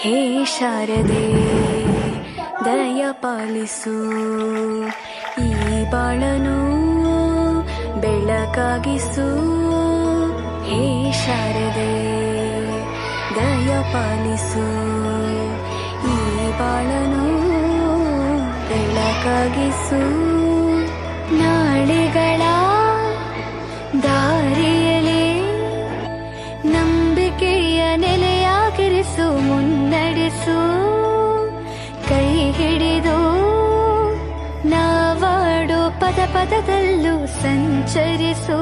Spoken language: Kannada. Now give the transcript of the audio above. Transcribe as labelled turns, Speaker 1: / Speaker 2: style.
Speaker 1: ಹೇ ಶಾರದೆ ದಯ ಪಾಲಿಸು, ಈ ಬಾಳನು ಬೆಳಕಾಗಿಸು. ಹೇ ಶಾರದೆ ದಯ ಪಾಲಿಸು, ಈ ಬಾಳನು ಬೆಳಕಾಗಿಸು. ನಾಳೆಗಳ ದಾರಿಯಲ್ಲಿ ನಂಬಿಕೆಯ ನೆಲೆಯಾಗಿರಿಸು, ಮುನ್ನಡೆಸು. ಕೈ ಹಿಡಿದು ನಾವಾಡೋ ಪದ ಪದದಲ್ಲೂ ಸಂಚರಿಸು.